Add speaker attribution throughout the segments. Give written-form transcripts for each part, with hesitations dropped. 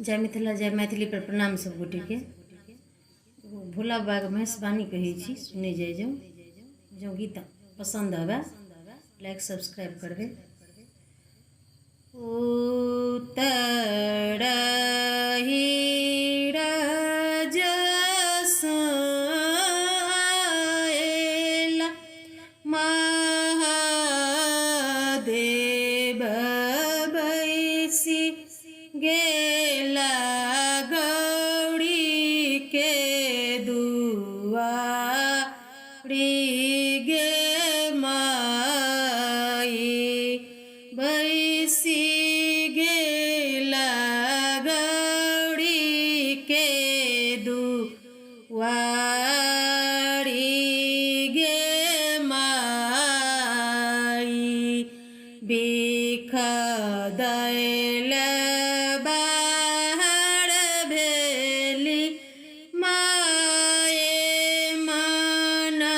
Speaker 1: जय मिथिला जय मैथिली पर प्रणाम सब गोटे के। भोला बाबा के मेहरबानी कही छी, सुने जाए जो गीत पसंद आवे लाइक सब्सक्राइब करबे। उतरही राजसाएला महादेव बैसी गेला गौड़ी के दुआरी गे माई बैसी गेला गौड़ी के दुआरी गे माई बिख दैल बाहर भेली माए मनाइना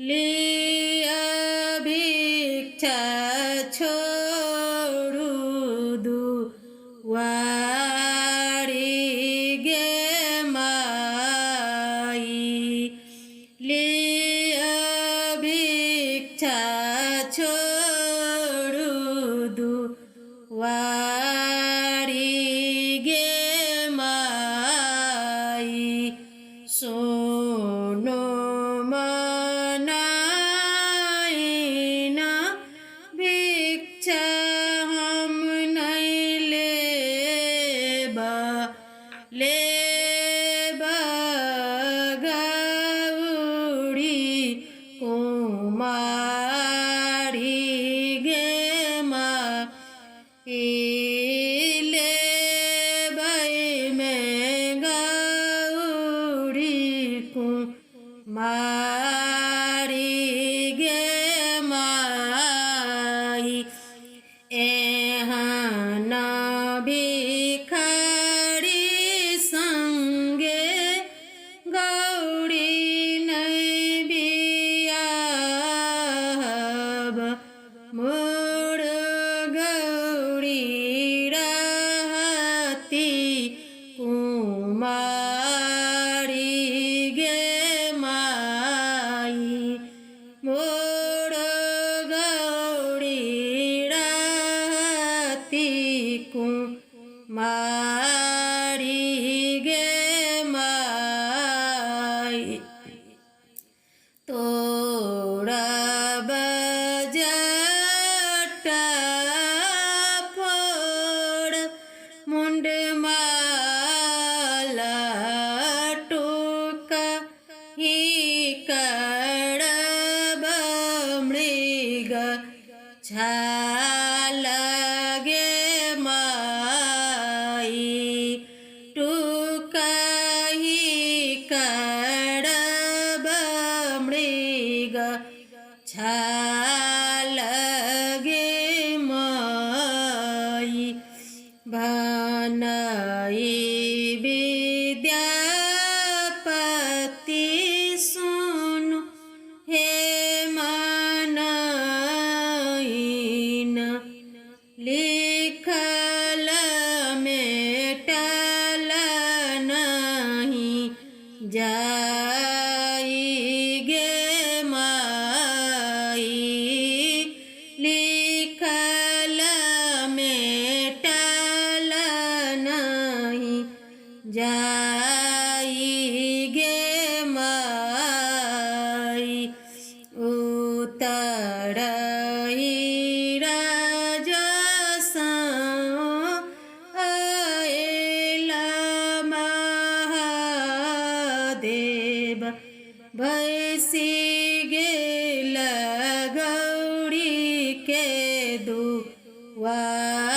Speaker 1: लिया भिक्षा छोड़ू दुआरी गे माई लिया भिक्षा छोड़ू दुआरी गे माई सोनो मनाइना भिक्षा हम नहीं लेबा गौड़ी कुमारी गे माई लेबै में गौड़ी कुमारी गे माई एहन भिखारी संगे गौड़ी नहीं बियाहब मोर गौड़ी रहती कुमारी गे माई मोर गौड़ी रहती कुमारी गे माई तोरा बजटा फोड़ मुंड माला टूका ही करब मृग छाल गे माई टूका ही करब मृग छाल गे माई भनई विद्यापति सुनु हे मनाइना लिखल मेटल नहीं जाई गे माई लिखल मेटल नहीं जाई गे माई उतरही राजसाएला महादेव बैसी गेला गौड़ी के दुआरी